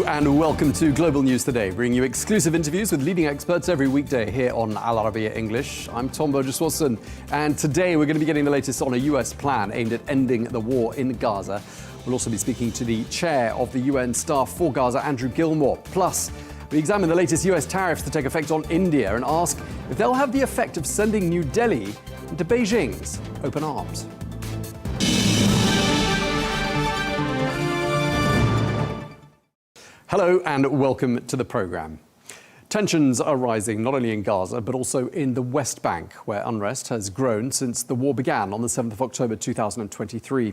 Hello and welcome to Global News Today, bringing you exclusive interviews with leading experts every weekday here on Arabiya English. I'm Tom Burges Watson, and today we're going to be getting the latest on a US plan aimed at ending the war in Gaza. We'll also be speaking to the chair of the UN staff for Gaza, Andrew Gilmore. Plus, we examine the latest US tariffs to take effect on India and ask if they'll have the effect of sending New Delhi into Beijing's open arms. Hello and welcome to the programme. Tensions are rising not only in Gaza but also in the West Bank, where unrest has grown since the war began on the 7th of October 2023.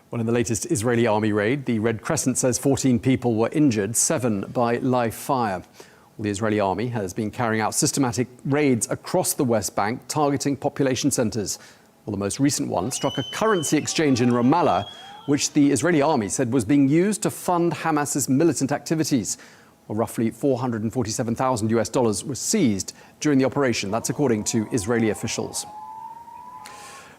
Well, in the latest Israeli army raid, the Red Crescent says 14 people were injured, 7 by live fire. Well, the Israeli army has been carrying out systematic raids across the West Bank, targeting population centres. Well, the most recent one struck a currency exchange in Ramallah, which the Israeli army said was being used to fund Hamas's militant activities. Well, roughly $447,000 were seized during the operation. That's according to Israeli officials.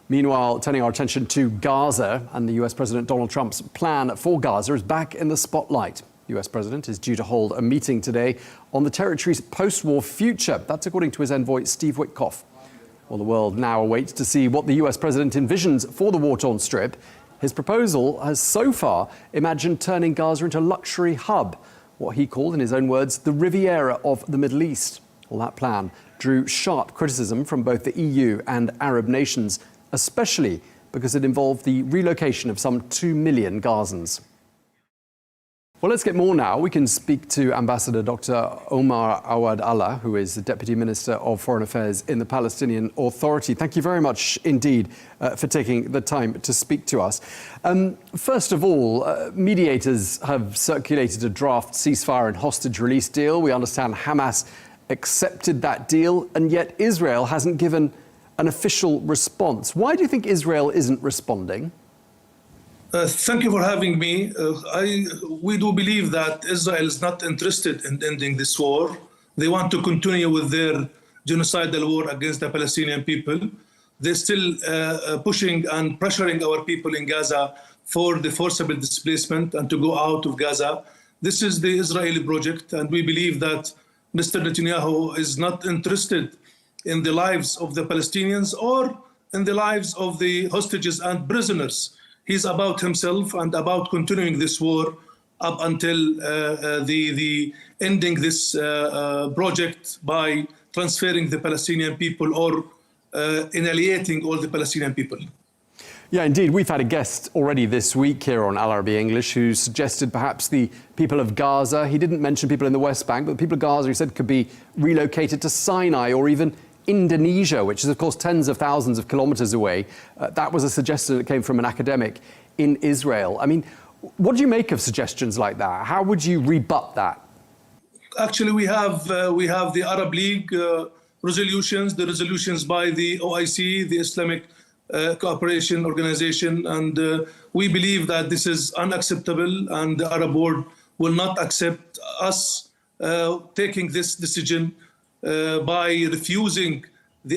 Meanwhile, turning our attention to Gaza, and the US President Donald Trump's plan for Gaza is back in the spotlight. The US President is due to hold a meeting today on the territory's post-war future. That's according to his envoy, Steve Witkoff. Well, the world now awaits to see what the US President envisions for the war-torn Strip. His proposal has so far imagined turning Gaza into a luxury hub, what he called, in his own words, the Riviera of the Middle East. Well, that plan drew sharp criticism from both the EU and Arab nations, especially because it involved the relocation of some 2 million Gazans. Well, let's get more now. We can speak to Ambassador Dr. Omar Awad Allah, who is the Deputy Minister of Foreign Affairs in the Palestinian Authority. Thank you very much indeed for taking the time to speak to us. First of all, mediators have circulated a draft ceasefire and hostage release deal. We understand Hamas accepted that deal, and yet Israel hasn't given an official response. Why do you think Israel isn't responding? Thank you for having me. We do believe that Israel is not interested in ending this war. They want to continue with their genocidal war against the Palestinian people. They're still pushing and pressuring our people in Gaza for the forcible displacement and to go out of Gaza. This is the Israeli project, and we believe that Mr. Netanyahu is not interested in the lives of the Palestinians or in the lives of the hostages and prisoners. He's about himself and about continuing this war up until the ending this project by transferring the Palestinian people or annihilating all the Palestinian people. Yeah, indeed. We've had a guest already this week here on Arabiya English who suggested perhaps the people of Gaza, he didn't mention people in the West Bank, but the people of Gaza, he said, could be relocated to Sinai or even Indonesia, which is, of course, tens of thousands of kilometers away. That was a suggestion that came from an academic in Israel. I mean, what do you make of suggestions like that? How would you rebut that? Actually, we have the Arab League resolutions, the resolutions by the OIC, the Islamic Cooperation Organization, and we believe that this is unacceptable, and the Arab world will not accept us taking this decision by refusing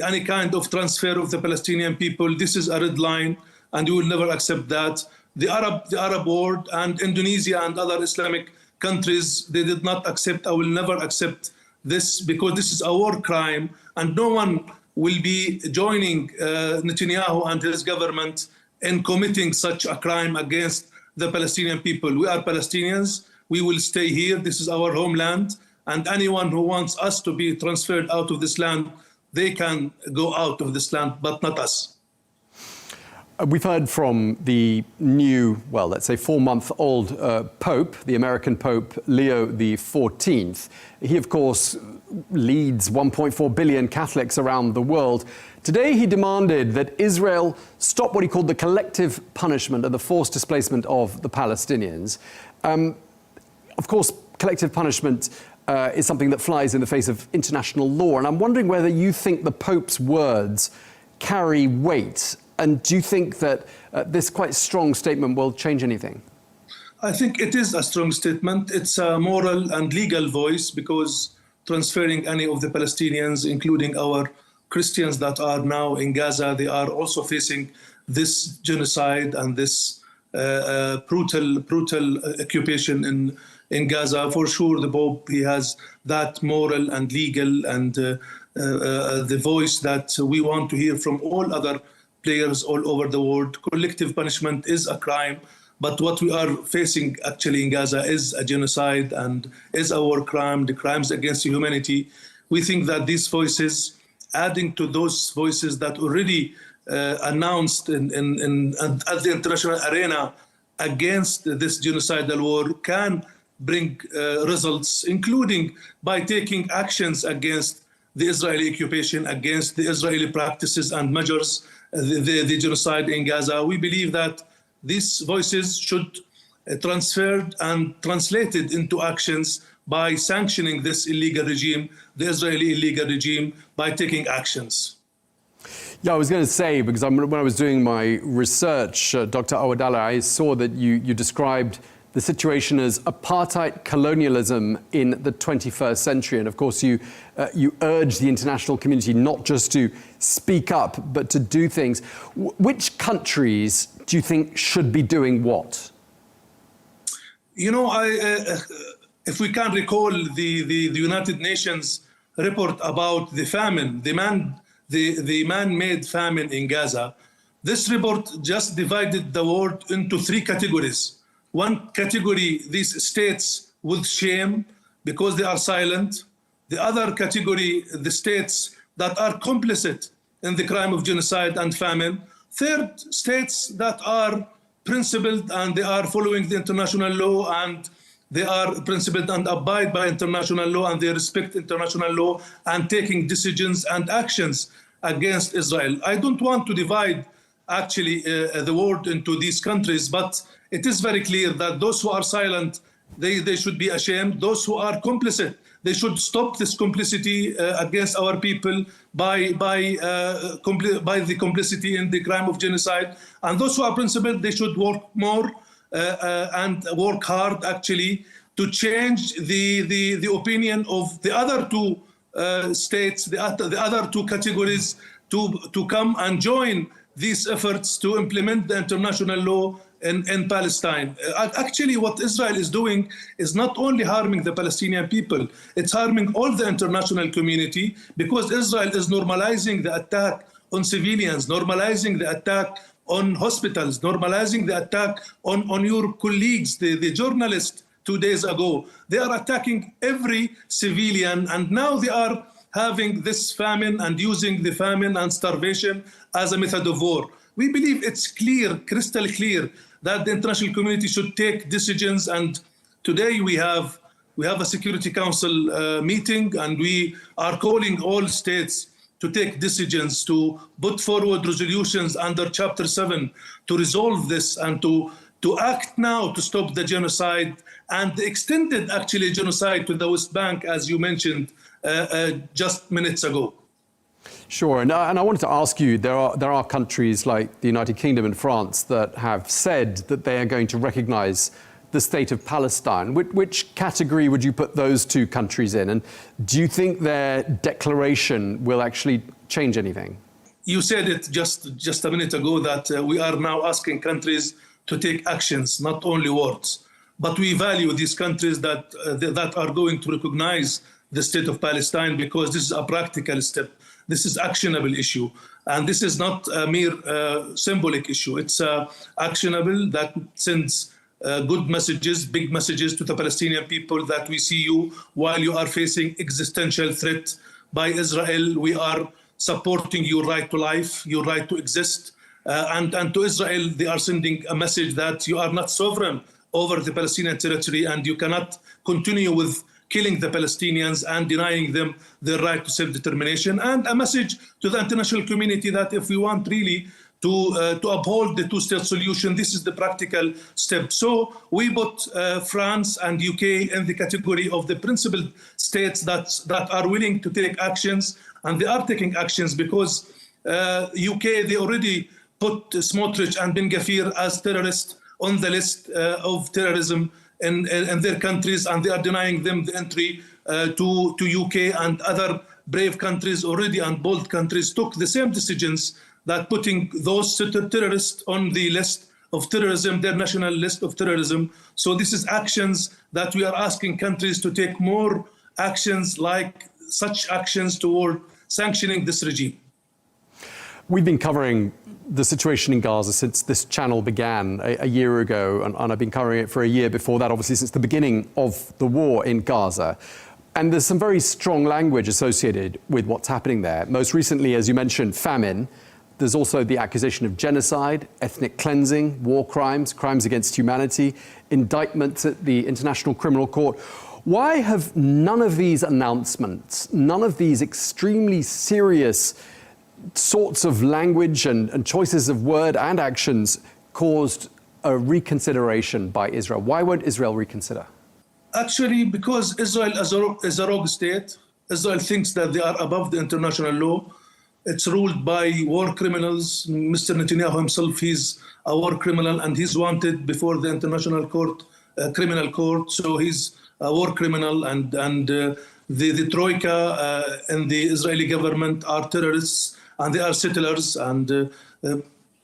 any kind of transfer of the Palestinian people. This is a red line, and we will never accept that. The Arab world and Indonesia and other Islamic countries, they did not accept. I will never accept this because this is a war crime, and no one will be joining Netanyahu and his government in committing such a crime against the Palestinian people. We are Palestinians. We will stay here. This is our homeland. And anyone who wants us to be transferred out of this land, they can go out of this land, but not us. We've heard from the new, well, let's say 4-month-old Pope, the American Pope Leo XIV. He, of course, leads 1.4 billion Catholics around the world. Today, he demanded that Israel stop what he called the collective punishment and the forced displacement of the Palestinians. Of course, collective punishment is something that flies in the face of international law. And I'm wondering whether you think the Pope's words carry weight. And do you think that this quite strong statement will change anything? I think it is a strong statement. It's a moral and legal voice because transferring any of the Palestinians, including our Christians that are now in Gaza, they are also facing this genocide and this brutal occupation in Gaza. For sure, the Pope, he has that moral and legal and the voice that we want to hear from all other players all over the world. Collective punishment is a crime, but what we are facing actually in Gaza is a genocide and is a war crime, the crimes against humanity. We think that these voices, adding to those voices that already announced at the international arena against this genocidal war, can bring results, including by taking actions against the Israeli occupation, against the Israeli practices and measures, the genocide in Gaza. We believe that these voices should transferred and translated into actions by sanctioning this illegal regime, the Israeli illegal regime, by taking actions. Yeah, I was going to say, because when I was doing my research, Dr. Awadallah, I saw that you described the situation as apartheid colonialism in the 21st century. And of course, you urge the international community not just to speak up, but to do things. Which countries do you think should be doing what? You know, if we can recall the United Nations report about the famine, the man-made famine in Gaza, this report just divided the world into three categories. One category, these states with shame because they are silent. The other category, the states that are complicit in the crime of genocide and famine. Third, states that are principled and they are following the international law and they are principled and abide by international law and they respect international law and taking decisions and actions against Israel. I don't want to divide actually the world into these countries, but it is very clear that those who are silent, they should be ashamed. Those who are complicit, they should stop this complicity against our people by the complicity in the crime of genocide. And those who are principled, they should work more and work hard actually to change the opinion of the other two states, the other two categories to come and join these efforts to implement the international law in Palestine. Actually, what Israel is doing is not only harming the Palestinian people, it's harming all the international community because Israel is normalizing the attack on civilians, normalizing the attack on hospitals, normalizing the attack on your colleagues, the journalists 2 days ago. They are attacking every civilian, and now they are having this famine and using the famine and starvation as a method of war. We believe it's clear, crystal clear, that the international community should take decisions. And today we have a Security Council meeting, and we are calling all states to take decisions, to put forward resolutions under Chapter 7 to resolve this and to act now to stop the genocide and the extended actually genocide to the West Bank, as you mentioned just minutes ago. Sure, and I wanted to ask you, there are countries like the United Kingdom and France that have said that they are going to recognize the state of Palestine. Which category would you put those two countries in? And do you think their declaration will actually change anything? You said it just a minute ago that we are now asking countries to take actions, not only words. But we value these countries that are going to recognize the state of Palestine because this is a practical step. This is actionable issue. And this is not a mere symbolic issue. It's actionable that sends good messages, big messages to the Palestinian people that we see you while you are facing existential threat by Israel. We are supporting your right to life, your right to exist. And to Israel, they are sending a message that you are not sovereign over the Palestinian territory and you cannot continue with killing the Palestinians and denying them their right to self-determination, and a message to the international community that if we want really to uphold the two-state solution, this is the practical step. So we put France and UK in the category of the principled states that are willing to take actions, and they are taking actions because UK, they already put Smotrich and Ben Gvir as terrorists on the list of terrorism in their countries, and they are denying them the entry to UK, and other brave countries already and bold countries took the same decisions that putting those terrorists on the list of terrorism, their national list of terrorism. So this is actions that we are asking countries to take more actions like such actions toward sanctioning this regime. We've been covering the situation in Gaza since this channel began a year ago, and I've been covering it for a year before that, obviously since the beginning of the war in Gaza. And there's some very strong language associated with what's happening there. Most recently, as you mentioned, famine. There's also the accusation of genocide, ethnic cleansing, war crimes, crimes against humanity, indictments at the International Criminal Court. Why have none of these announcements, none of these extremely serious sorts of language and choices of word and actions caused a reconsideration by Israel? Why won't Israel reconsider? Actually, because Israel is a rogue state. Israel thinks that they are above the international law. It's ruled by war criminals. Mr. Netanyahu himself, he's a war criminal and he's wanted before the International Court, Criminal Court. So he's a war criminal, and the Troika and the Israeli government are terrorists and they are settlers. And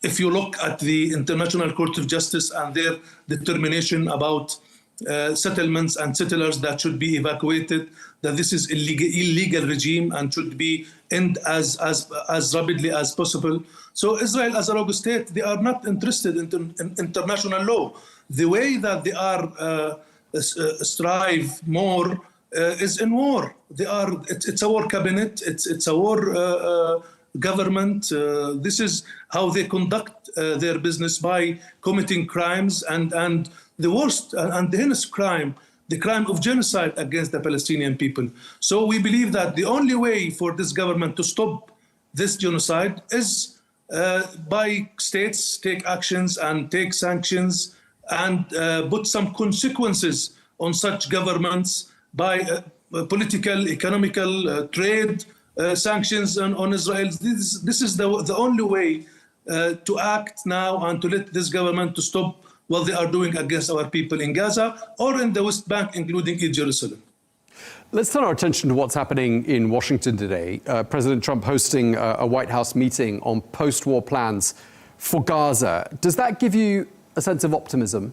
if you look at the International Court of Justice and their determination about settlements and settlers that should be evacuated, that this is illegal regime and should be end as rapidly as possible. So Israel, as a rogue state, they are not interested in international law. The way that they are strive more is in war. It's a war cabinet. It's a war government. This is how they conduct their business, by committing crimes and the worst and the heinous crime, the crime of genocide against the Palestinian people. So we believe that the only way for this government to stop this genocide is by states take actions and take sanctions and put some consequences on such governments by political, economical, trade sanctions on Israel. This is the only way to act now and to let this government to stop what they are doing against our people in Gaza or in the West Bank, including East Jerusalem. Let's turn our attention to what's happening in Washington today. President Trump hosting a White House meeting on post-war plans for Gaza. Does that give you a sense of optimism?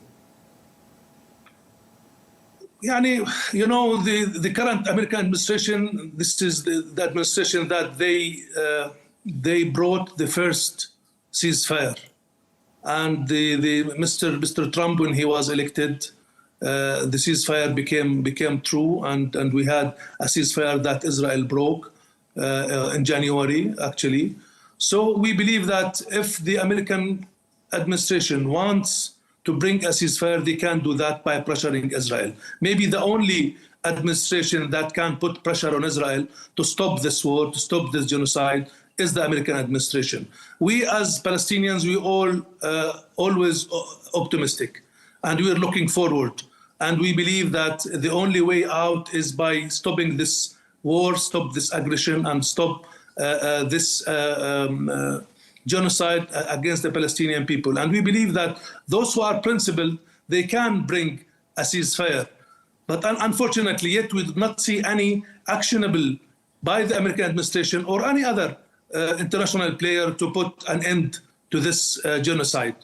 You know, the current American administration, this is the administration that they brought the first ceasefire. And Mr. Trump, when he was elected, the ceasefire became true, and we had a ceasefire that Israel broke in January, actually. So we believe that if the American administration wants to bring a ceasefire, they can do that by pressuring Israel. Maybe the only administration that can put pressure on Israel to stop this war, to stop this genocide, is the American administration. We as Palestinians, we all always optimistic, and we are looking forward. And we believe that the only way out is by stopping this war, stop this aggression, and stop this genocide against the Palestinian people. And we believe that those who are principled, they can bring a ceasefire. But unfortunately, yet we do not see any actionable by the American administration or any other international player to put an end to this genocide.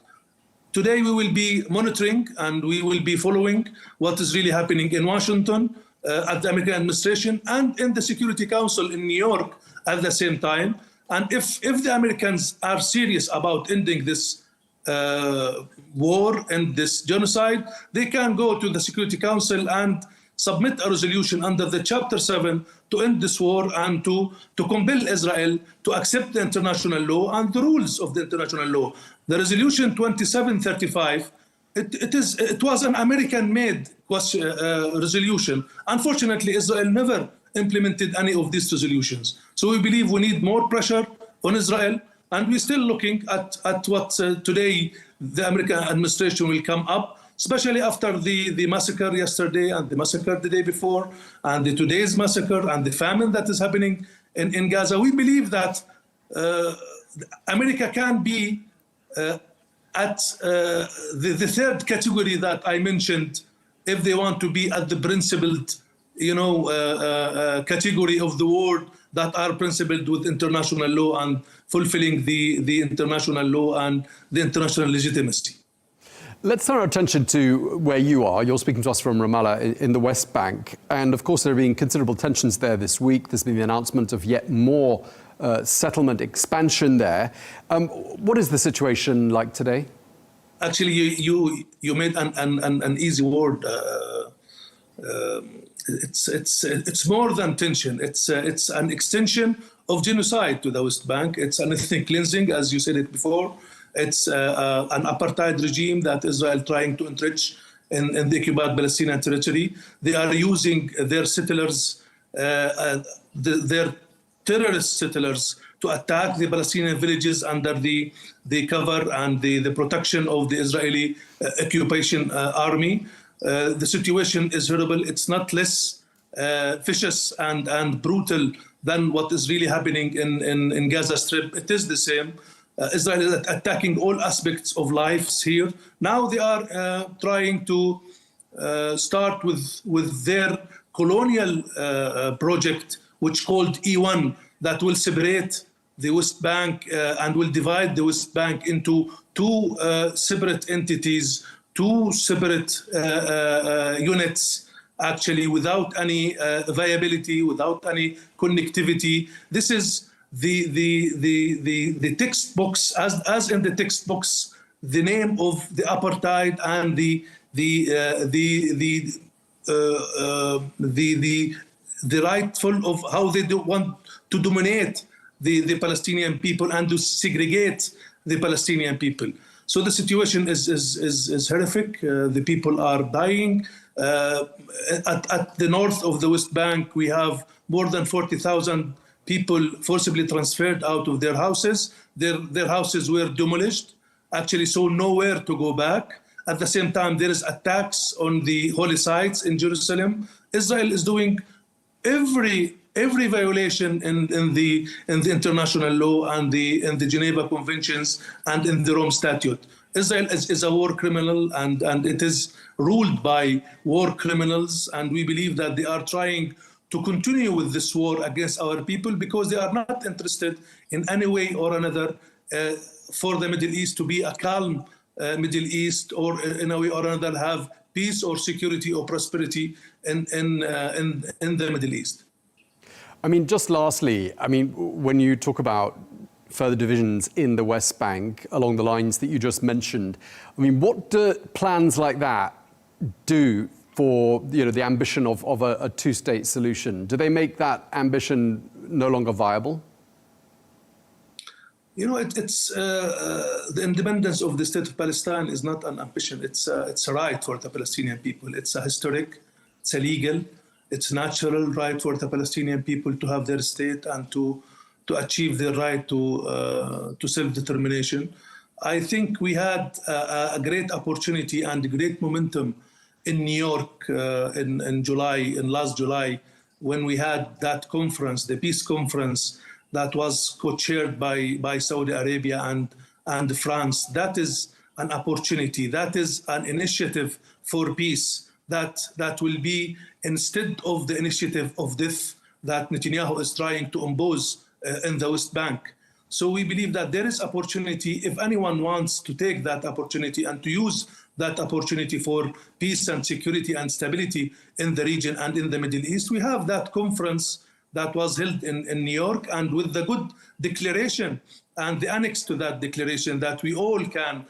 Today we will be monitoring and we will be following what is really happening in Washington at the American administration and in the Security Council in New York at the same time. And if the Americans are serious about ending this war and this genocide, they can go to the Security Council and submit a resolution under the Chapter 7 to end this war and to compel Israel to accept the international law and the rules of the international law. The resolution 2735, it was an American-made resolution. Unfortunately, Israel never implemented any of these resolutions. So we believe we need more pressure on Israel, and we're still looking at what today the American administration will come up, especially after the massacre yesterday and the massacre the day before and today's massacre and the famine that is happening in Gaza. We believe that America can be at the third category that I mentioned, if they want to be at the principled, category of the world that are principled with international law and fulfilling the international law and the international legitimacy. Let's turn our attention to where you are. You're speaking to us from Ramallah in the West Bank. And of course, there have been considerable tensions there this week. There's been the announcement of yet more settlement expansion there. What is the situation like today? Actually, you made an easy word. It's more than tension. It's an extension of genocide to the West Bank. It's an ethnic cleansing, as you said it before. It's an apartheid regime that Israel trying to entrench in the occupied Palestinian territory. They are using their settlers, their terrorist settlers, to attack the Palestinian villages under the cover and the protection of the Israeli occupation army. The situation is horrible. It's not less vicious and brutal than what is really happening in Gaza Strip. It is the same. Israel is attacking all aspects of lives here. Now they are trying to start with their colonial project, which called E1, that will separate the West Bank and will divide the West Bank into two separate entities, two separate units, actually without any viability, without any connectivity. This is the textbooks, as in the textbooks, the name of the apartheid and the rightful of how they want to dominate the Palestinian people and to segregate the Palestinian people. So the situation is horrific. The people are dying. At the north of the West Bank, we have more than 40,000 people forcibly transferred out of their houses. Their houses were demolished, actually, so nowhere to go back. At the same time, there is attacks on the holy sites in Jerusalem. Israel is doing every violation in the international law and in the Geneva Conventions and in the Rome Statute. Israel is a war criminal and it is ruled by war criminals, and we believe that they are trying to continue with this war against our people because they are not interested in any way or another for the Middle East to be a calm Middle East, or in a way or another have peace or security or prosperity in the Middle East. I mean, just lastly, I mean, when you talk about further divisions in the West Bank along the lines that you just mentioned, I mean, what do plans like that do for the ambition of a two-state solution? Do they make that ambition no longer viable? It's the independence of the state of Palestine is not an ambition. It's a right for the Palestinian people. It's a historic, it's a legal, it's natural right for the Palestinian people to have their state and to achieve their right to self-determination. I think we had a great opportunity and great momentum in New York in last July, when we had that conference, the peace conference, that was co-chaired by Saudi Arabia and France. That is an opportunity. That is an initiative for peace that will be, instead of the initiative of death that Netanyahu is trying to impose in the West Bank. So we believe that there is opportunity if anyone wants to take that opportunity and to use that opportunity for peace and security and stability in the region and in the Middle East. We have that conference that was held in New York, and with the good declaration and the annex to that declaration that we all can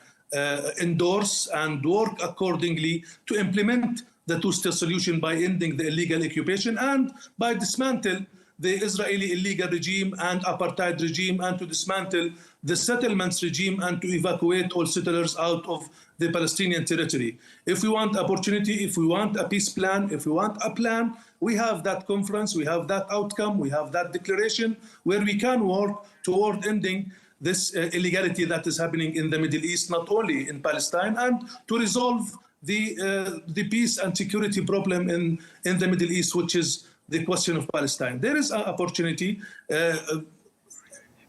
endorse and work accordingly to implement the two-state solution by ending the illegal occupation and by dismantle the Israeli illegal regime and apartheid regime, and to dismantle the settlements regime and to evacuate all settlers out of the Palestinian territory. If we want opportunity, if we want a peace plan, if we want a plan, we have that conference, we have that outcome, we have that declaration where we can work toward ending this illegality that is happening in the Middle East, not only in Palestine, and to resolve the peace and security problem in the Middle East, which is the question of Palestine. There is an opportunity.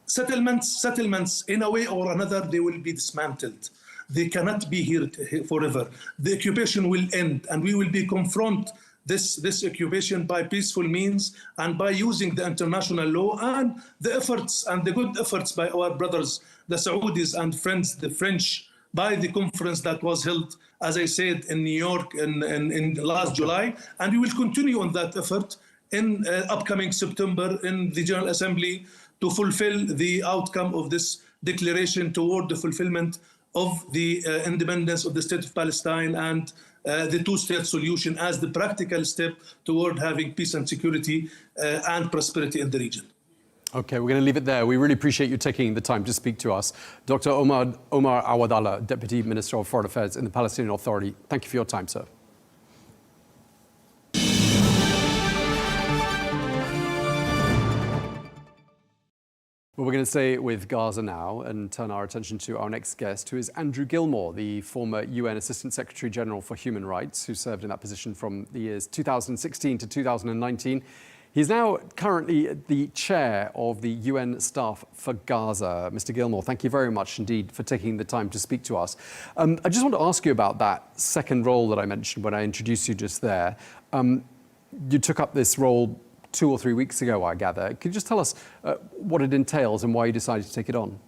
Settlements, in a way or another, they will be dismantled. They cannot be here forever. The occupation will end, and we will be confront this occupation by peaceful means and by using the international law and the efforts and the good efforts by our brothers, the Saudis and friends, the French by the conference that was held, as I said, in New York in last July. And we will continue on that effort in upcoming September in the General Assembly to fulfill the outcome of this declaration toward the fulfillment of the independence of the State of Palestine and the two-state solution as the practical step toward having peace and security and prosperity in the region. Okay, we're going to leave it there. We really appreciate you taking the time to speak to us. Dr. Omar Awadallah, Deputy Minister of Foreign Affairs in the Palestinian Authority. Thank you for your time, sir. Well, we're going to stay with Gaza now and turn our attention to our next guest, who is Andrew Gilmore, the former UN Assistant Secretary General for Human Rights, who served in that position from the years 2016 to 2019. He's now currently the chair of the UN staff for Gaza. Mr. Gilmore, thank you very much indeed for taking the time to speak to us. I just want to ask you about that second role that I mentioned when I introduced you just there. You took up this role 2 or 3 weeks ago, I gather. Could you just tell us what it entails and why you decided to take it on?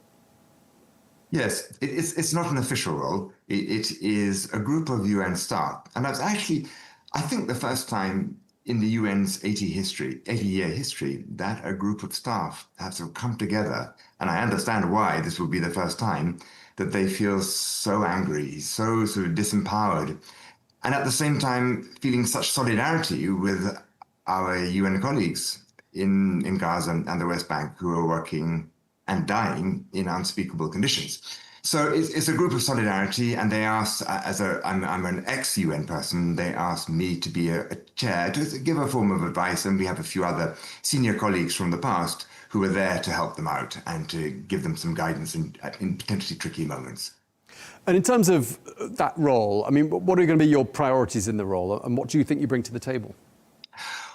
Yes, it's not an official role. It is a group of UN staff. And that's actually, I think, the first time in the UN's 80-year history that a group of staff have sort of come together. And I understand why this will be the first time that they feel so angry, so sort of disempowered, and at the same time feeling such solidarity with our UN colleagues in Gaza and the West Bank who are working and dying in unspeakable conditions. So it's a group of solidarity, and they asked, I'm an ex-UN person, they asked me to be a chair to give a form of advice, and we have a few other senior colleagues from the past who were there to help them out and to give them some guidance in potentially tricky moments. And in terms of that role, I mean, what are going to be your priorities in the role, and what do you think you bring to the table?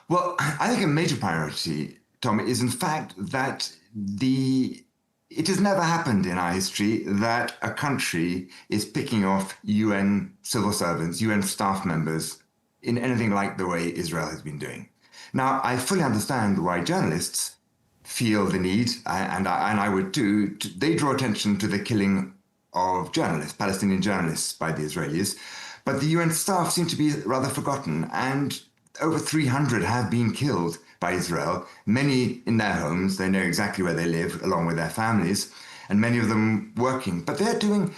Well, I think a major priority, Tom, is in fact that it has never happened in our history that a country is picking off UN civil servants, UN staff members in anything like the way Israel has been doing. Now, I fully understand why journalists feel the need, and I would too, they draw attention to the killing of journalists, Palestinian journalists, by the Israelis. But the UN staff seem to be rather forgotten, and over 300 have been killed by Israel, many in their homes. They know exactly where they live, along with their families, and many of them working. But they're doing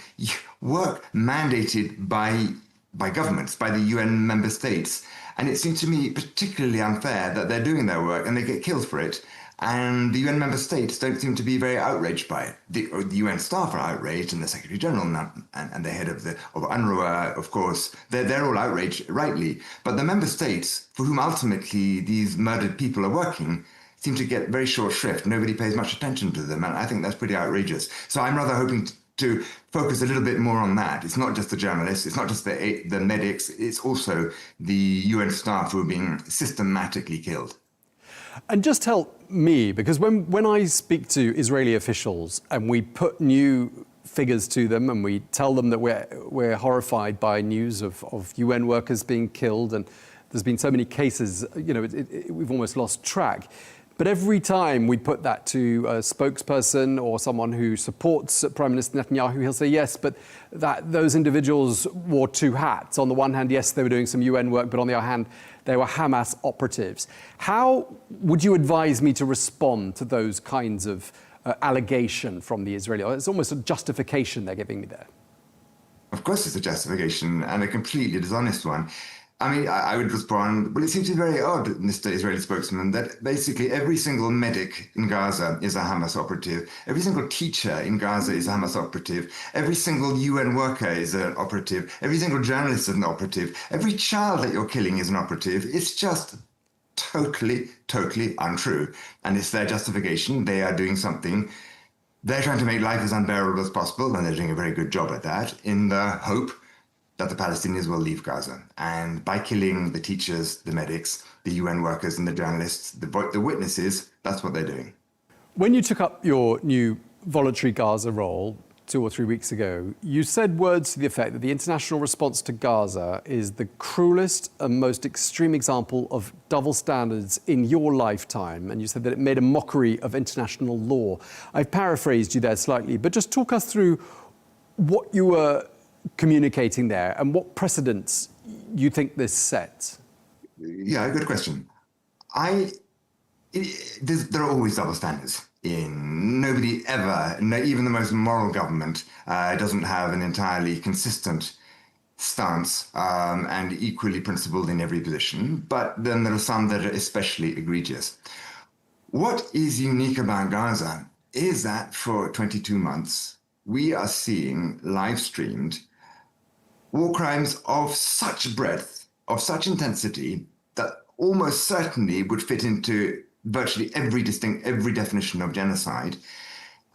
work mandated by governments, by the UN member states. And it seems to me particularly unfair that they're doing their work and they get killed for it. And the UN member states don't seem to be very outraged by it. The UN staff are outraged, and the Secretary General and the head of UNRWA, of course, they're all outraged, rightly. But the member states, for whom ultimately these murdered people are working, seem to get very short shrift. Nobody pays much attention to them, and I think that's pretty outrageous. So I'm rather hoping to focus a little bit more on that. It's not just the journalists, it's not just the medics, it's also the UN staff who are being systematically killed. And just tell me, because when I speak to Israeli officials and we put new figures to them and we tell them that we're horrified by news of UN workers being killed, and there's been so many cases, you know, we've almost lost track. But every time we put that to a spokesperson or someone who supports Prime Minister Netanyahu, he'll say, yes, but those individuals wore two hats. On the one hand, yes, they were doing some UN work, but on the other hand, they were Hamas operatives. How would you advise me to respond to those kinds of allegation from the Israeli? It's almost a justification they're giving me there. Of course it's a justification, and a completely dishonest one. I mean, I would respond, well, it seems to be very odd, Mr. Israeli spokesman, that basically every single medic in Gaza is a Hamas operative. Every single teacher in Gaza is a Hamas operative. Every single UN worker is an operative. Every single journalist is an operative. Every child that you're killing is an operative. It's just totally, totally untrue. And it's their justification. They are doing something. They're trying to make life as unbearable as possible, and they're doing a very good job at that, in the hope that the Palestinians will leave Gaza. And by killing the teachers, the medics, the UN workers and the journalists, the witnesses, that's what they're doing. When you took up your new voluntary Gaza role 2 or 3 weeks ago, you said words to the effect that the international response to Gaza is the cruelest and most extreme example of double standards in your lifetime. And you said that it made a mockery of international law. I've paraphrased you there slightly, but just talk us through what you were communicating there and what precedents you think this sets? Yeah, good question. There are always double standards. Nobody ever, even the most moral government, doesn't have an entirely consistent stance and equally principled in every position. But then there are some that are especially egregious. What is unique about Gaza is that for 22 months, we are seeing live streamed war crimes of such breadth, of such intensity, that almost certainly would fit into virtually every definition of genocide.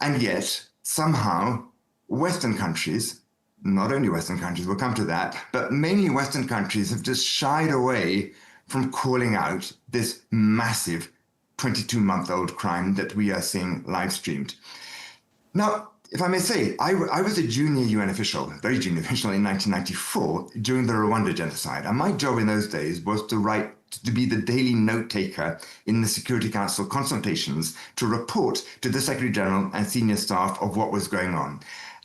And yet, somehow, Western countries, not only Western countries, we'll come to that, but mainly Western countries have just shied away from calling out this massive 22-month-old crime that we are seeing live streamed. Now, if I may say, I was a junior UN official, very junior official in 1994 during the Rwanda genocide. And my job in those days was to be the daily note taker in the Security Council consultations to report to the Secretary General and senior staff of what was going on.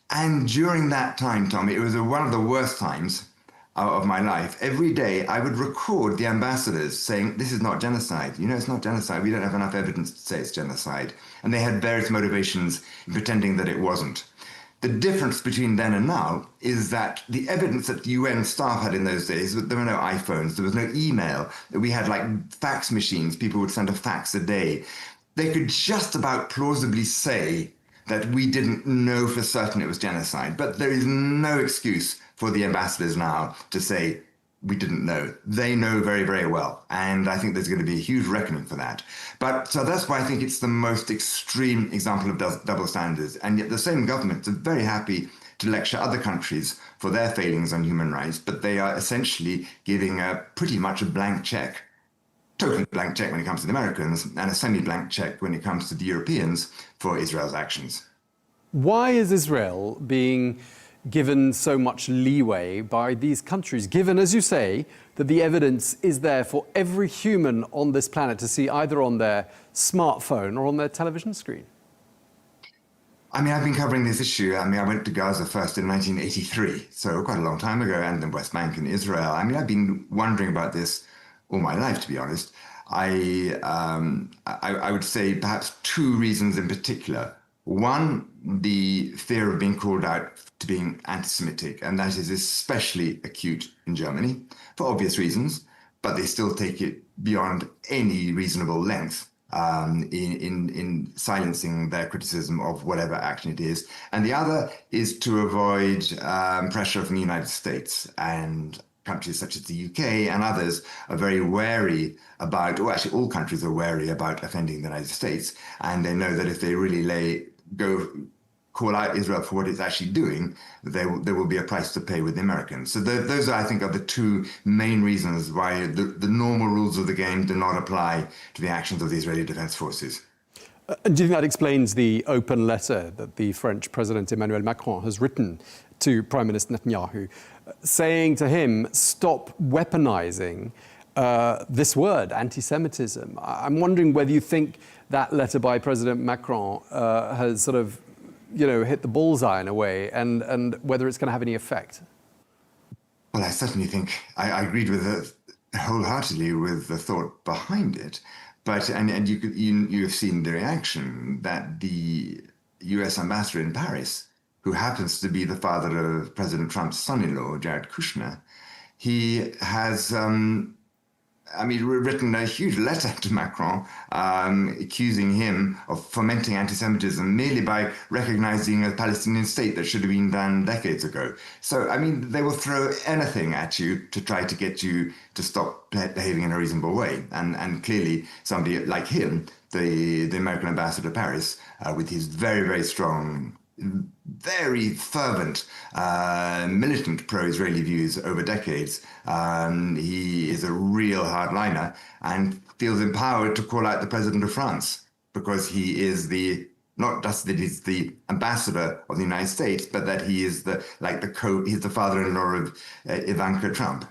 And during that time, Tom, it was one of the worst times of my life. Every day I would record the ambassadors saying, this is not genocide. You know, it's not genocide. We don't have enough evidence to say it's genocide. And they had various motivations in pretending that it wasn't. The difference between then and now is that the evidence that the UN staff had in those days, there were no iPhones, there was no email. We had like fax machines. People would send a fax a day. They could just about plausibly say that we didn't know for certain it was genocide. But there is no excuse for the ambassadors now to say, we didn't know. They know very, very well. And I think there's going to be a huge reckoning for that. But so that's why I think it's the most extreme example of double standards. And yet the same governments are very happy to lecture other countries for their failings on human rights, but they are essentially giving pretty much a blank check, totally blank check when it comes to the Americans, and a semi-blank check when it comes to the Europeans for Israel's actions. Why is Israel being given so much leeway by these countries, given, as you say, that the evidence is there for every human on this planet to see either on their smartphone or on their television screen? I mean, I've been covering this issue. I mean, I went to Gaza first in 1983, so quite a long time ago, and the West Bank and Israel. I mean, I've been wondering about this all my life, to be honest. I would say perhaps two reasons in particular. One, the fear of being called out to being anti-Semitic, and that is especially acute in Germany for obvious reasons, but they still take it beyond any reasonable length in silencing their criticism of whatever action it is. And the other is to avoid pressure from the United States, and countries such as the UK and others are very wary about, or actually all countries are wary about offending the United States, and they know that if they really call out Israel for what it's actually doing, there will be a price to pay with the Americans. So those, I think, are the two main reasons why the normal rules of the game do not apply to the actions of the Israeli Defense Forces. And do you think that explains the open letter that the French President Emmanuel Macron has written to Prime Minister Netanyahu, saying to him, stop weaponizing this word, anti-Semitism? I'm wondering whether you think that letter by President Macron has sort of, hit the bullseye in a way, and whether it's going to have any effect. Well, I certainly think I agreed with it wholeheartedly with the thought behind it. But and you've seen the reaction that the U.S. ambassador in Paris, who happens to be the father of President Trump's son-in-law, Jared Kushner, he has written a huge letter to Macron accusing him of fomenting anti-Semitism merely by recognizing a Palestinian state that should have been done decades ago. So, I mean, they will throw anything at you to try to get you to stop behaving in a reasonable way. And clearly, somebody like him, the American ambassador to Paris, with his very, very strong, very fervent, militant pro-Israeli views over decades. He is a real hardliner and feels empowered to call out the president of France because he is not just that he's the ambassador of the United States, but that he is he's the father-in-law of Ivanka Trump.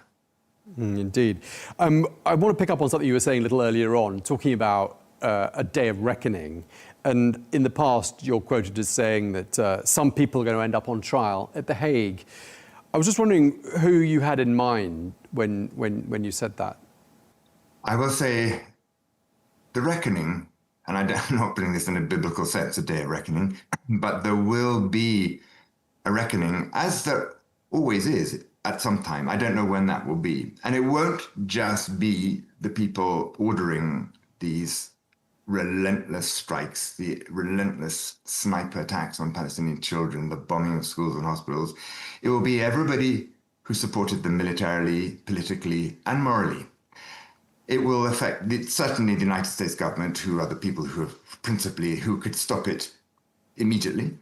Indeed. I want to pick up on something you were saying a little earlier on, talking about a day of reckoning. And in the past, you're quoted as saying that some people are going to end up on trial at The Hague. I was just wondering who you had in mind when you said that. I will say the reckoning, and I'm not putting this in a biblical sense, a day of reckoning, but there will be a reckoning, as there always is at some time. I don't know when that will be. And it won't just be the people ordering these relentless strikes, the relentless sniper attacks on Palestinian children, the bombing of schools and hospitals. It will be everybody who supported them militarily, politically, and morally. It will affect certainly the United States government, who are the people who could stop it immediately.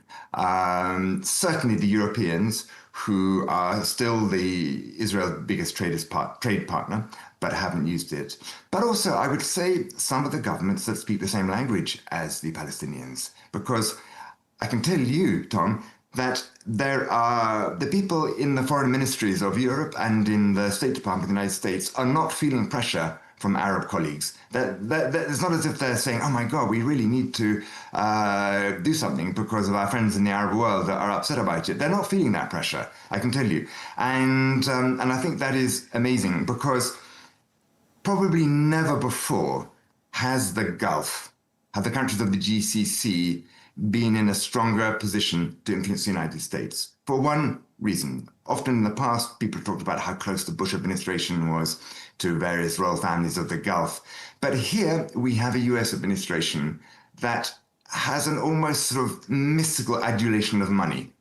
Certainly the Europeans, who are still Israel's biggest trade partner, but haven't used it. But also, I would say some of the governments that speak the same language as the Palestinians, because I can tell you, Tom, that there are the people in the foreign ministries of Europe and in the State Department of the United States are not feeling pressure from Arab colleagues. It's not as if they're saying, oh my God, we really need to do something because of our friends in the Arab world that are upset about it. They're not feeling that pressure, I can tell you. And I think that is amazing, because probably never before have the countries of the GCC been in a stronger position to influence the United States. For one reason, often in the past, people talked about how close the Bush administration was to various royal families of the Gulf. But here we have a US administration that has an almost sort of mystical adulation of money.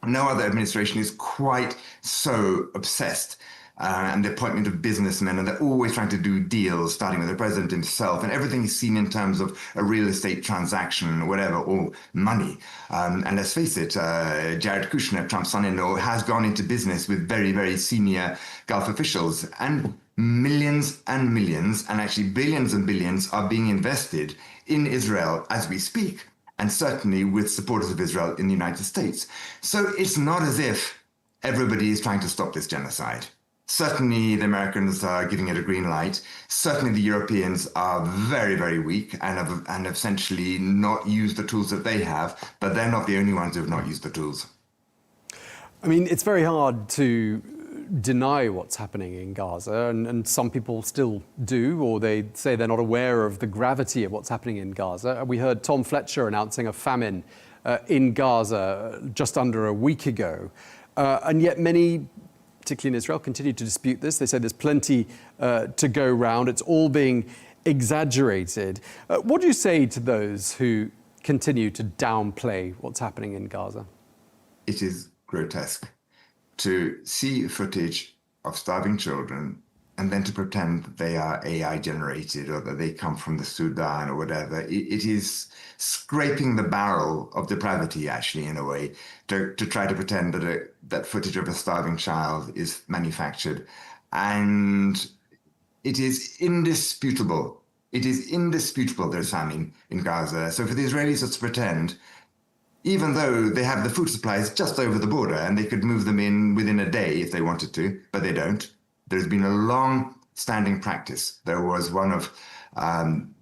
No other administration is quite so obsessed and the appointment of businessmen, and they're always trying to do deals, starting with the president himself, and everything is seen in terms of a real estate transaction, whatever, or money. And let's face it, Jared Kushner, Trump's son-in-law, has gone into business with very, very senior Gulf officials, and millions and millions, and actually billions and billions, are being invested in Israel as we speak, and certainly with supporters of Israel in the United States. So it's not as if everybody is trying to stop this genocide. Certainly the Americans are giving it a green light. Certainly the Europeans are very, very weak and have essentially not used the tools that they have, but they're not the only ones who have not used the tools. I mean, it's very hard to deny what's happening in Gaza, and some people still do, or they say they're not aware of the gravity of what's happening in Gaza. We heard Tom Fletcher announcing a famine in Gaza just under a week ago, and yet many, particularly in Israel, continue to dispute this. They say there's plenty to go round. It's all being exaggerated. What do you say to those who continue to downplay what's happening in Gaza? It is grotesque to see footage of starving children and then to pretend that they are AI generated or that they come from the Sudan or whatever. It is scraping the barrel of depravity, actually, in a way, to try to pretend that that footage of a starving child is manufactured. And it is indisputable. It is indisputable there's famine in Gaza. So for the Israelis to pretend, even though they have the food supplies just over the border and they could move them in within a day if they wanted to, but they don't. There's been a long-standing practice. There was one of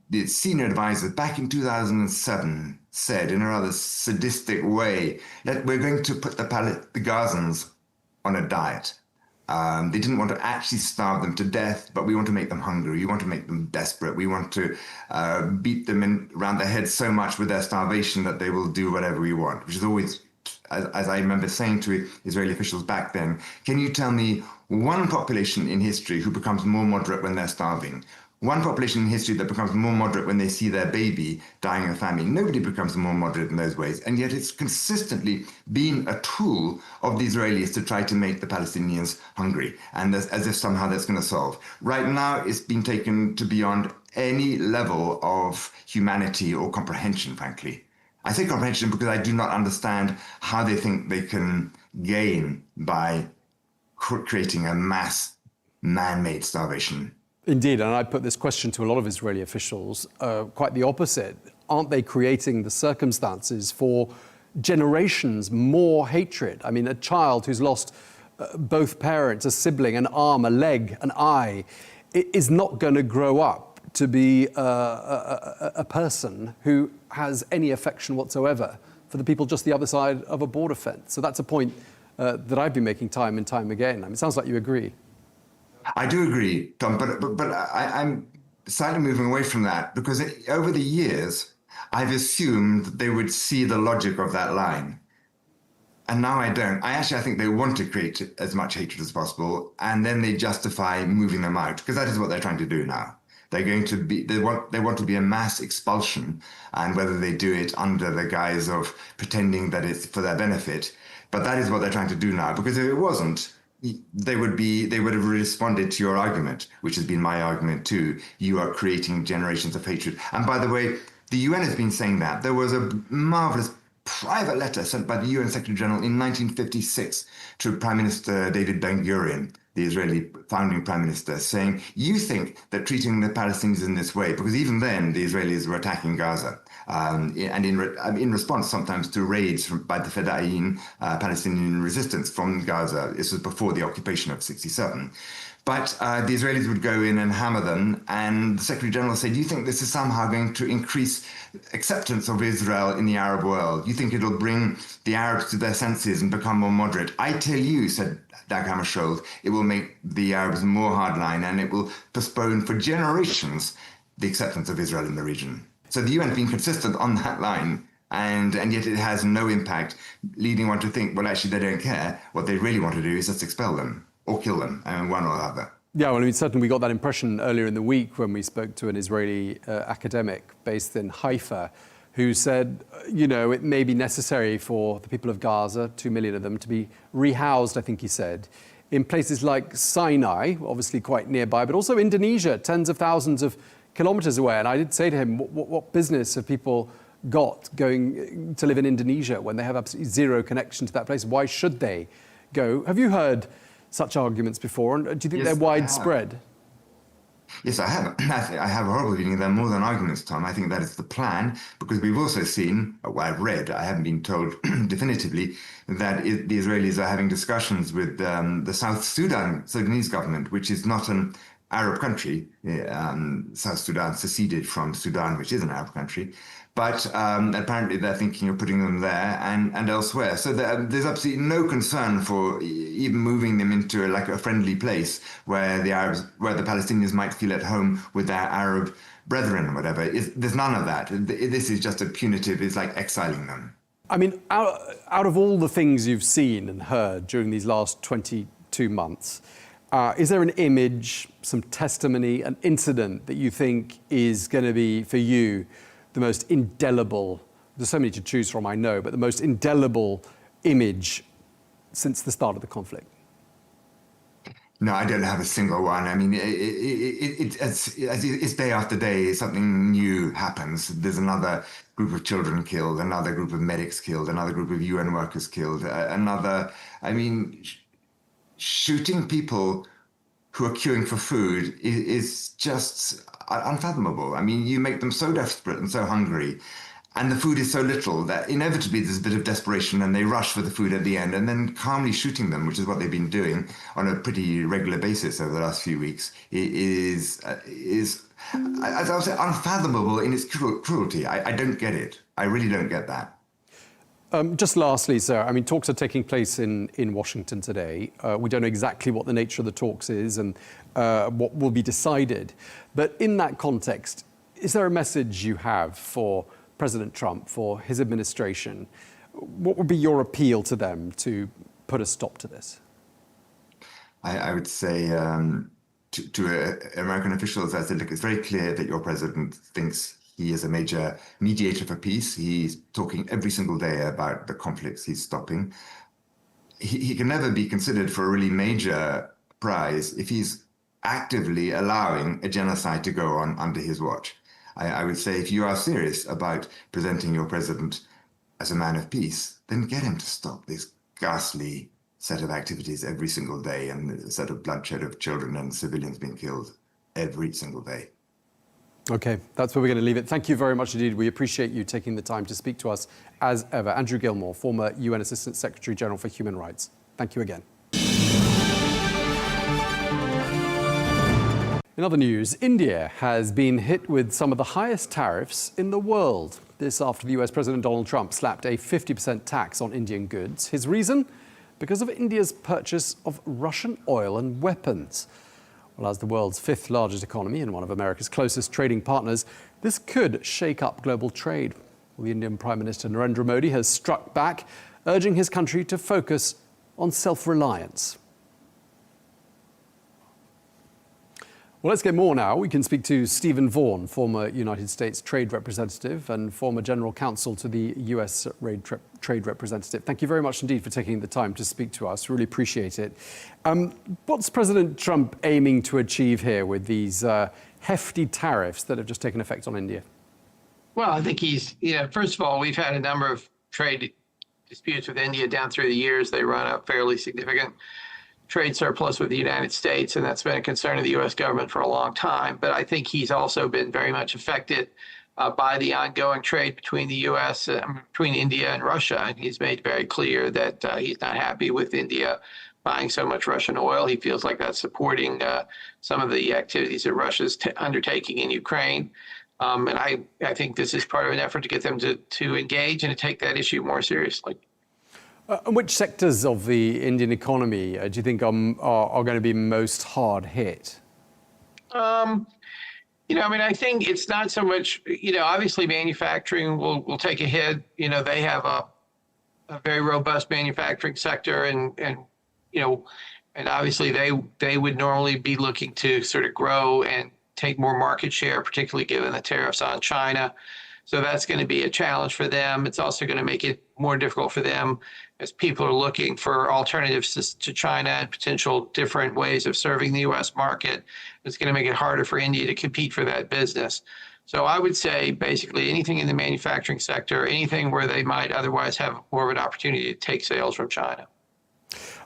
the senior advisors back in 2007 said in a rather sadistic way that we're going to put the Gazans on a diet. They didn't want to actually starve them to death, but we want to make them hungry. We want to make them desperate. We want to beat them around the head so much with their starvation that they will do whatever we want, which is always, as I remember saying to Israeli officials back then, can you tell me one population in history who becomes more moderate when they're starving? One population in history that becomes more moderate when they see their baby dying of famine. Nobody becomes more moderate in those ways. And yet it's consistently been a tool of the Israelis to try to make the Palestinians hungry, and as if somehow that's going to solve. Right now, it's been taken to beyond any level of humanity or comprehension, frankly. I say comprehension because I do not understand how they think they can gain by creating a mass man-made starvation. Indeed, and I put this question to a lot of Israeli officials, quite the opposite. Aren't they creating the circumstances for generations more hatred? I mean, a child who's lost both parents, a sibling, an arm, a leg, an eye, is not going to grow up to be a person who has any affection whatsoever for the people just the other side of a border fence. So that's a point that I've been making time and time again. I mean, it sounds like you agree. I do agree, Tom, but I'm slightly moving away from that because over the years, I've assumed that they would see the logic of that line. And now I don't. I think they want to create as much hatred as possible, and then they justify moving them out, because that is what they're trying to do now. They want to be a mass expulsion, and whether they do it under the guise of pretending that it's for their benefit. But that is what they're trying to do now, because if it wasn't, they would have responded to your argument, which has been my argument too. You are creating generations of hatred. And by the way, the UN has been saying that. There was a marvelous private letter sent by the UN Secretary General in 1956 to Prime Minister David Ben-Gurion, the Israeli founding prime minister, saying, you think that treating the Palestinians in this way, because even then the Israelis were attacking Gaza, and in response sometimes to raids by the Fedayeen, Palestinian resistance from Gaza. This was before the occupation of 1967. But the Israelis would go in and hammer them, and the Secretary General said, you think this is somehow going to increase acceptance of Israel in the Arab world? You think it'll bring the Arabs to their senses and become more moderate? I tell you, said Dag Hammarskjöld, it will make the Arabs more hardline, and it will postpone for generations the acceptance of Israel in the region. So the UN has been consistent on that line, and yet it has no impact, leading one to think, well, actually, they don't care. What they really want to do is just expel them. Or kill them, one or the other. Yeah, well, I mean, certainly we got that impression earlier in the week when we spoke to an Israeli academic based in Haifa who said, it may be necessary for the people of Gaza, 2 million of them, to be rehoused, I think he said, in places like Sinai, obviously quite nearby, but also Indonesia, tens of thousands of kilometers away. And I did say to him, what business have people got going to live in Indonesia when they have absolutely zero connection to that place? Why should they go? Have you heard such arguments before, and do you think they're widespread? Yes, I have. I have a horrible feeling they're more than arguments, Tom. I think that is the plan, because we've also seen, well, I've read, I haven't been told definitively, that the Israelis are having discussions with the Sudanese government, which is not an Arab country. South Sudan seceded from Sudan, which is an Arab country. But apparently they're thinking of putting them there and elsewhere. So there's absolutely no concern for even moving them into a friendly place where the Palestinians might feel at home with their Arab brethren or whatever. There's none of that. This is just a punitive, it's like exiling them. I mean, out of all the things you've seen and heard during these last 22 months, is there an image, some testimony, an incident that you think is going to be, for you, the most indelible, there's so many to choose from, I know, but the most indelible image since the start of the conflict? No, I don't have a single one. I mean, it's day after day, something new happens. There's another group of children killed, another group of medics killed, another group of UN workers killed, shooting people who are queuing for food is just unfathomable. I mean, you make them so desperate and so hungry, and the food is so little that inevitably there's a bit of desperation and they rush for the food at the end, and then calmly shooting them, which is what they've been doing on a pretty regular basis over the last few weeks, is as I would say, unfathomable in its cruelty. I don't get it. I really don't get that. Just lastly, sir, I mean, talks are taking place in Washington today. We don't know exactly what the nature of the talks is and what will be decided. But in that context, is there a message you have for President Trump, for his administration? What would be your appeal to them to put a stop to this? I would say to American officials, I said, look, it's very clear that your president thinks he is a major mediator for peace. He's talking every single day about the conflicts he's stopping. He can never be considered for a really major prize if he's actively allowing a genocide to go on under his watch. I would say if you are serious about presenting your president as a man of peace, then get him to stop this ghastly set of activities every single day and the set of bloodshed of children and civilians being killed every single day. Okay, that's where we're going to leave it. Thank you very much indeed. We appreciate you taking the time to speak to us as ever. Andrew Gilmore, former UN Assistant Secretary General for Human Rights. Thank you again. In other news, India has been hit with some of the highest tariffs in the world. This after the US President Donald Trump slapped a 50% tax on Indian goods. His reason? Because of India's purchase of Russian oil and weapons. Well, as the world's fifth largest economy and one of America's closest trading partners, this could shake up global trade. Well, the Indian Prime Minister Narendra Modi has struck back, urging his country to focus on self-reliance. Well, let's get more now. We can speak to Stephen Vaughan, former United States Trade Representative and former General Counsel to the US Trade Representative. Thank you very much indeed for taking the time to speak to us. Really appreciate it. What's President Trump aiming to achieve here with these hefty tariffs that have just taken effect on India? Well, I think first of all, we've had a number of trade disputes with India down through the years. They run a fairly significant trade surplus with the United States, and that's been a concern of the U.S. government for a long time. But I think he's also been very much affected by the ongoing trade between the U.S., between India and Russia. And he's made very clear that he's not happy with India buying so much Russian oil. He feels like that's supporting some of the activities that Russia's undertaking in Ukraine. And I think this is part of an effort to get them to engage and to take that issue more seriously. And which sectors of the Indian economy do you think are going to be most hard hit? I think it's not so much, obviously manufacturing will take a hit. They have a very robust manufacturing sector and obviously they would normally be looking to sort of grow and take more market share, particularly given the tariffs on China. So that's going to be a challenge for them. It's also going to make it more difficult for them as people are looking for alternatives to China and potential different ways of serving the U.S. market. It's going to make it harder for India to compete for that business. So I would say basically anything in the manufacturing sector, anything where they might otherwise have more of an opportunity to take sales from China.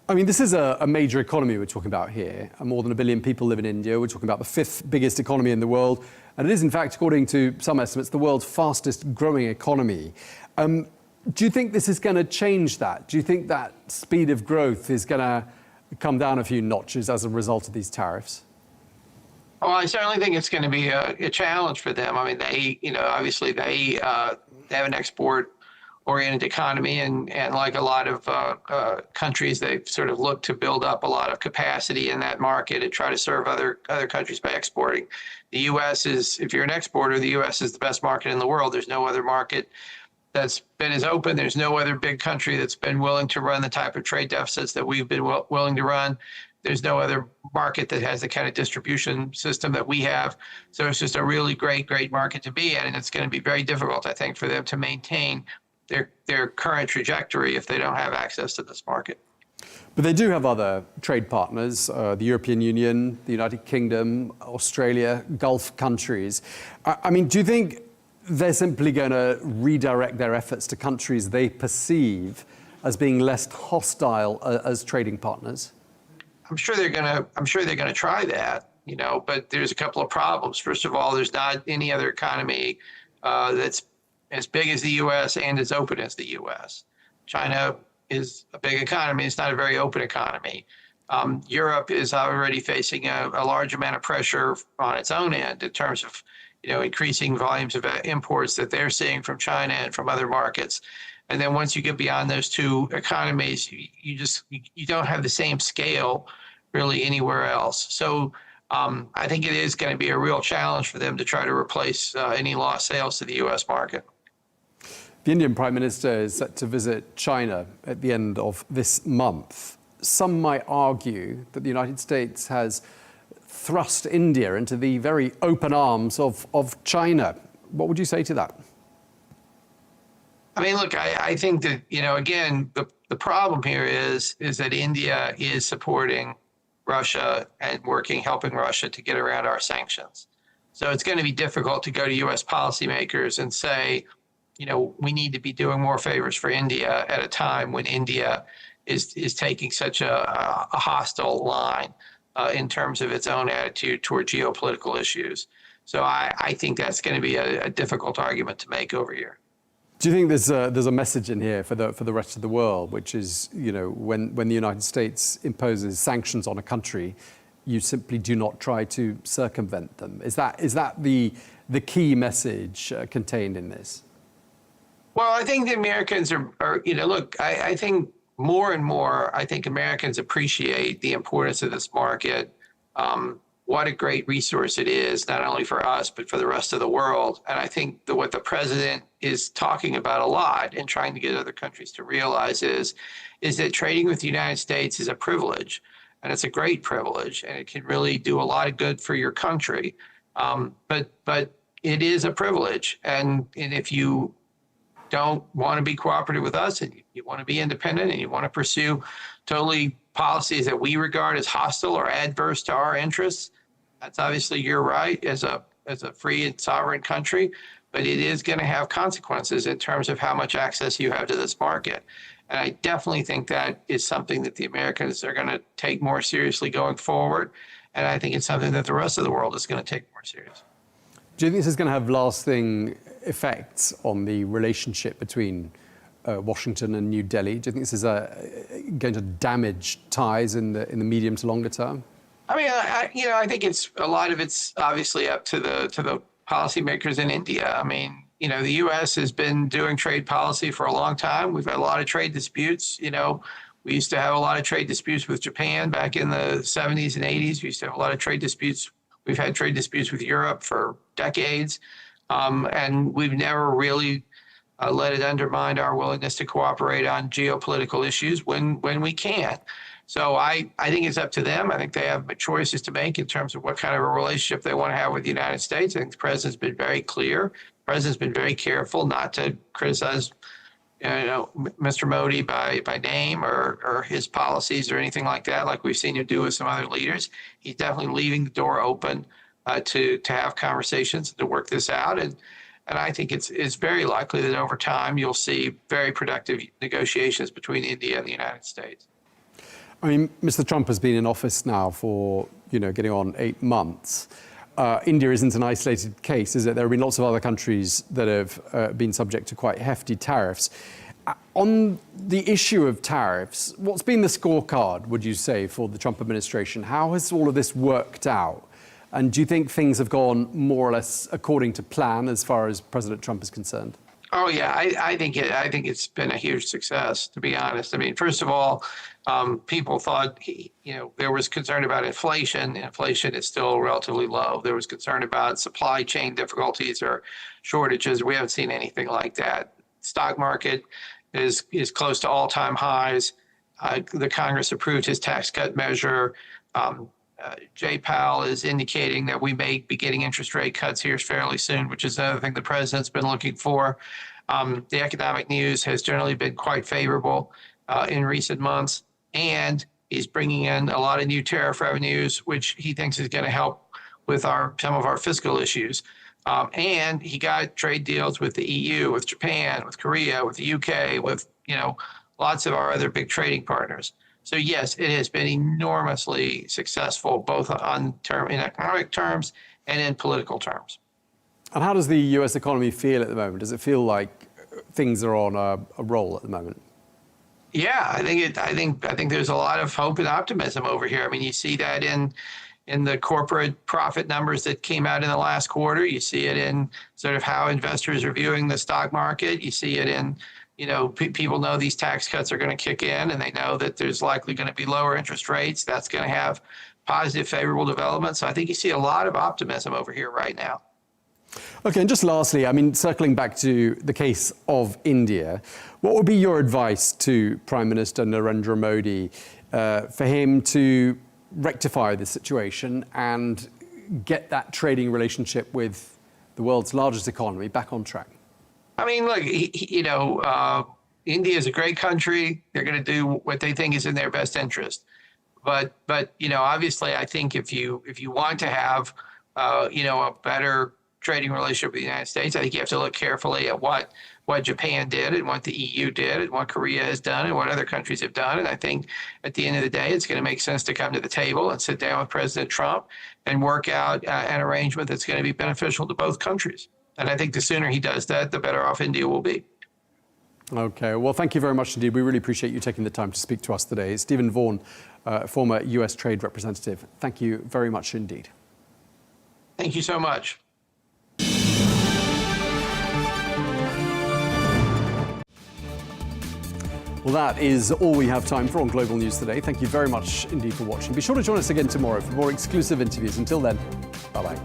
I mean, this is a major economy we're talking about here. More than 1 billion people live in India. We're talking about the fifth biggest economy in the world. And it is, in fact, according to some estimates, the world's fastest growing economy. Do you think this is going to change that? Do you think that speed of growth is going to come down a few notches as a result of these tariffs? Well, I certainly think it's going to be a challenge for them. I mean, obviously they have an export-oriented economy, and like a lot of countries, they've sort of looked to build up a lot of capacity in that market and try to serve other countries by exporting. The U.S. if you're an exporter, the U.S. is the best market in the world. There's no other market that's been as open. There's no other big country that's been willing to run the type of trade deficits that we've been willing to run. There's no other market that has the kind of distribution system that we have. So it's just a really great market to be in. And it's going to be very difficult, I think, for them to maintain their current trajectory if they don't have access to this market. But they do have other trade partners, the European Union, the United Kingdom, Australia, Gulf countries. I mean, do you think they're simply going to redirect their efforts to countries they perceive as being less hostile as trading partners? I'm sure they're going to try that, but there's a couple of problems. First of all, there's not any other economy that's as big as the U.S. and as open as the U.S. China is a big economy. It's not a very open economy. Europe is already facing a large amount of pressure on its own end in terms of increasing volumes of imports that they're seeing from China and from other markets. And then once you get beyond those two economies, you don't have the same scale really anywhere else. So I think it is going to be a real challenge for them to try to replace any lost sales to the U.S. market. The Indian Prime Minister is set to visit China at the end of this month. Some might argue that the United States has thrust India into the very open arms of China. What would you say to that? I mean, look, I think that, again, the problem here is that India is supporting Russia and helping Russia to get around our sanctions. So it's going to be difficult to go to U.S. policymakers and say, we need to be doing more favors for India at a time when India is taking such a hostile line in terms of its own attitude toward geopolitical issues. So I think that's going to be a difficult argument to make over here. Do you think there's a message in here for the rest of the world, which is, when the United States imposes sanctions on a country, you simply do not try to circumvent them. Is that the key message contained in this? Well, I think the Americans are look, I think more and more, I think Americans appreciate the importance of this market, what a great resource it is, not only for us, but for the rest of the world. And I think that what the president is talking about a lot and trying to get other countries to realize is that trading with the United States is a privilege, and it's a great privilege, and it can really do a lot of good for your country. But it is a privilege. And if you don't want to be cooperative with us and you want to be independent and you want to pursue totally policies that we regard as hostile or adverse to our interests, that's obviously your right as a free and sovereign country, but it is going to have consequences in terms of how much access you have to this market. And I definitely think that is something that the Americans are going to take more seriously going forward. And I think it's something that the rest of the world is going to take more seriously. Do you think this is going to have lasting effects on the relationship between Washington and New Delhi? Do you think this is going to damage ties in the medium to longer term? I mean, I think a lot of it's obviously up to the policymakers in India. I mean, the U.S. has been doing trade policy for a long time. We've had a lot of trade disputes. We used to have a lot of trade disputes with Japan back in the 70s and 80s. We used to have a lot of trade disputes. We've had trade disputes with Europe for decades, and we've never really let it undermine our willingness to cooperate on geopolitical issues when we can. So I think it's up to them. I think they have choices to make in terms of what kind of a relationship they want to have with the United States. I think the president's been very clear. The president's been very careful not to criticize Mr. Modi by name or his policies or anything like that, like we've seen him do with some other leaders. He's definitely leaving the door open to have conversations to work this out. And I think it's very likely that over time you'll see very productive negotiations between India and the United States. I mean, Mr. Trump has been in office now for, getting on 8 months. India isn't an isolated case, is it? There have been lots of other countries that have been subject to quite hefty tariffs. On the issue of tariffs, what's been the scorecard, would you say, for the Trump administration? How has all of this worked out? And do you think things have gone more or less according to plan as far as President Trump is concerned? Oh yeah, I think it's been a huge success, to be honest. I mean, first of all, people thought there was concern about inflation. Inflation is still relatively low. There was concern about supply chain difficulties or shortages. We haven't seen anything like that. Stock market is close to all-time highs. The Congress approved his tax cut measure. Jay Powell is indicating that we may be getting interest rate cuts here fairly soon, which is another thing the president's been looking for. The economic news has generally been quite favorable in recent months, and he's bringing in a lot of new tariff revenues, which he thinks is going to help with some of our fiscal issues. And he got trade deals with the EU, with Japan, with Korea, with the UK, with lots of our other big trading partners. So yes, it has been enormously successful, both in economic terms and in political terms. And how does the U.S. economy feel at the moment? Does it feel like things are on a roll at the moment? Yeah, I think there's a lot of hope and optimism over here. I mean, you see that in the corporate profit numbers that came out in the last quarter. You see it in sort of how investors are viewing the stock market. You see it in people know these tax cuts are going to kick in, and they know that there's likely going to be lower interest rates. That's going to have positive, favorable development. So I think you see a lot of optimism over here right now. Okay, and just lastly, I mean, circling back to the case of India, what would be your advice to Prime Minister Narendra Modi for him to rectify the situation and get that trading relationship with the world's largest economy back on track? I mean, look, India is a great country. They're going to do what they think is in their best interest. But obviously, I think if you want to have a better trading relationship with the United States, I think you have to look carefully at what Japan did and what the EU did and what Korea has done and what other countries have done. And I think at the end of the day, it's going to make sense to come to the table and sit down with President Trump and work out an arrangement that's going to be beneficial to both countries. And I think the sooner he does that, the better off India will be. Okay, well, thank you very much indeed. We really appreciate you taking the time to speak to us today. Stephen Vaughan, former US Trade Representative. Thank you very much indeed. Thank you so much. Well, that is all we have time for on Global News today. Thank you very much indeed for watching. Be sure to join us again tomorrow for more exclusive interviews. Until then, bye-bye.